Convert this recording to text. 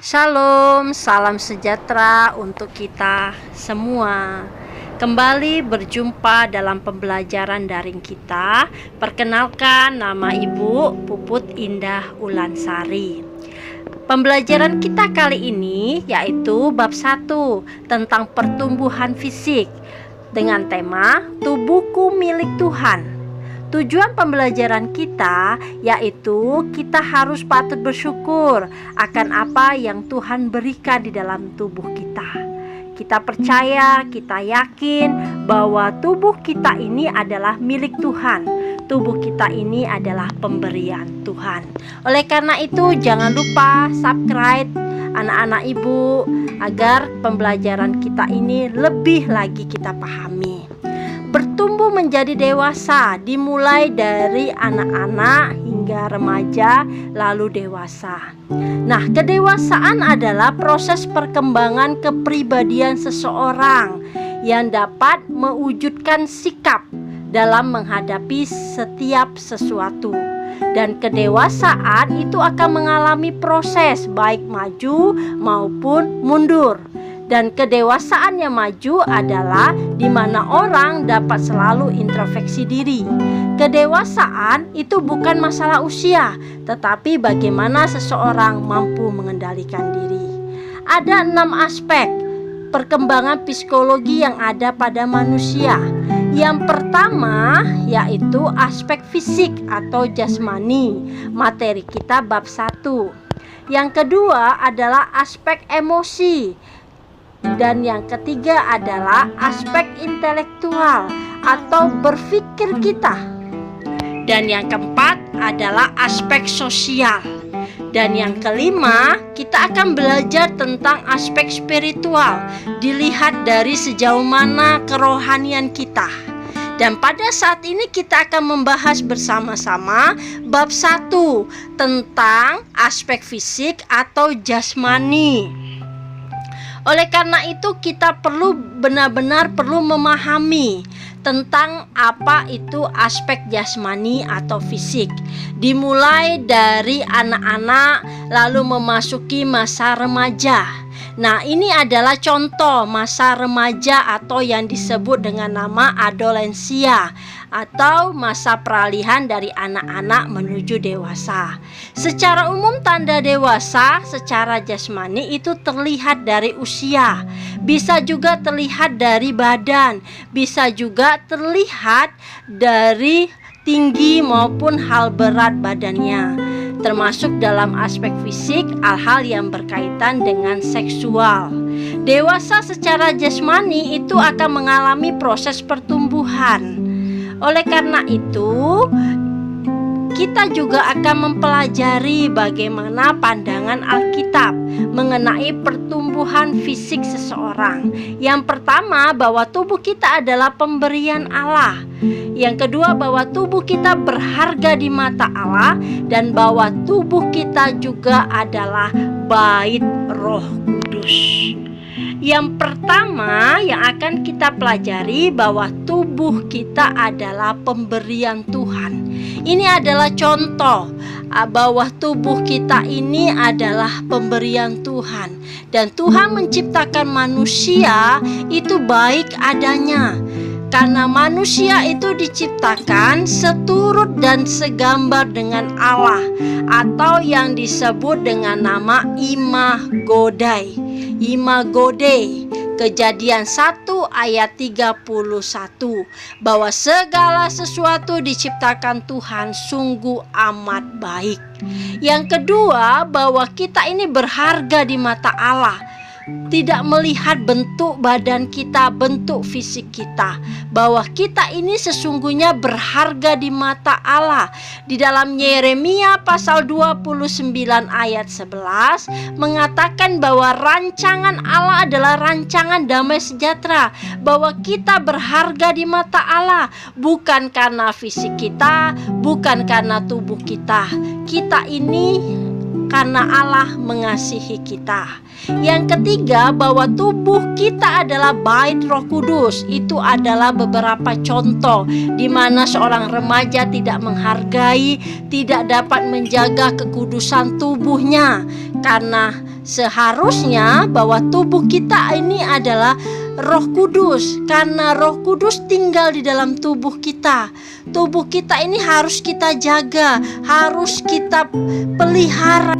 Shalom, salam sejahtera untuk kita semua. Kembali berjumpa dalam pembelajaran daring kita. Perkenalkan, nama Ibu Puput Indah Ulansari. Pembelajaran kita kali ini yaitu bab 1 tentang pertumbuhan fisik dengan tema Tubuhku milik Tuhan. Tujuan pembelajaran kita yaitu kita harus patut bersyukur akan apa yang Tuhan berikan di dalam tubuh kita. Kita percaya, kita yakin bahwa tubuh kita ini adalah milik Tuhan. Tubuh kita ini adalah pemberian Tuhan. Oleh karena itu jangan lupa subscribe anak-anak ibu agar pembelajaran kita ini lebih lagi kita pahami. Bertumbuh menjadi dewasa dimulai dari anak-anak hingga remaja lalu dewasa. Nah, kedewasaan adalah proses perkembangan kepribadian seseorang yang dapat mewujudkan sikap dalam menghadapi setiap sesuatu. Dan kedewasaan itu akan mengalami proses baik maju maupun mundur. Dan kedewasaan yang maju adalah di mana orang dapat selalu introspeksi diri. Kedewasaan itu bukan masalah usia, tetapi bagaimana seseorang mampu mengendalikan diri. Ada 6 aspek perkembangan psikologi yang ada pada manusia. Yang pertama yaitu aspek fisik atau jasmani, materi kita bab 1. Yang kedua adalah aspek emosi. Dan yang ketiga adalah aspek intelektual atau berpikir kita. Dan yang keempat adalah aspek sosial. Dan yang kelima, kita akan belajar tentang aspek spiritual, dilihat dari sejauh mana kerohanian kita. Dan pada saat ini kita akan membahas bersama-sama bab 1 tentang aspek fisik atau jasmani. Oleh karena itu kita benar-benar perlu memahami tentang apa itu aspek jasmani atau fisik. Dimulai dari anak-anak lalu memasuki masa remaja. Nah, ini adalah contoh masa remaja atau yang disebut dengan nama adolensia atau masa peralihan dari anak-anak menuju dewasa. Secara umum tanda dewasa secara jasmani itu terlihat dari usia, bisa juga terlihat dari badan, bisa juga terlihat dari tinggi maupun hal berat badannya. Termasuk dalam aspek fisik hal-hal yang berkaitan dengan seksual. Dewasa secara jasmani itu akan mengalami proses pertumbuhan. Oleh karena itu kita juga akan mempelajari bagaimana pandangan Alkitab mengenai pertumbuhan fisik seseorang. Yang pertama, bahwa tubuh kita adalah pemberian Allah. Yang kedua, bahwa tubuh kita berharga di mata Allah. Dan bahwa tubuh kita juga adalah bait Roh Kudus. Yang pertama yang akan kita pelajari bahwa tubuh kita adalah pemberian Tuhan. Ini adalah contoh bahwa tubuh kita ini adalah pemberian Tuhan. Dan Tuhan menciptakan manusia itu baik adanya. Karena manusia itu diciptakan seturut dan segambar dengan Allah, atau yang disebut dengan nama imagodai. Imagode, Kejadian 1 ayat 31, bahwa segala sesuatu diciptakan Tuhan sungguh amat baik. Yang kedua, bahwa kita ini berharga di mata Allah. Tidak melihat bentuk badan kita, bentuk fisik kita, bahwa kita ini sesungguhnya berharga di mata Allah. Di dalam Yeremia pasal 29 ayat 11 mengatakan bahwa rancangan Allah adalah rancangan damai sejahtera, bahwa kita berharga di mata Allah bukan karena fisik kita, bukan karena tubuh kita. Kita ini karena Allah mengasihi kita. Yang ketiga, bahwa tubuh kita adalah bait Roh Kudus. Itu adalah beberapa contoh di mana seorang remaja tidak menghargai, tidak dapat menjaga kekudusan tubuhnya karena Seharusnya bahwa tubuh kita ini adalah Roh Kudus, karena Roh Kudus tinggal di dalam tubuh kita. Tubuh kita ini harus kita jaga, harus kita pelihara.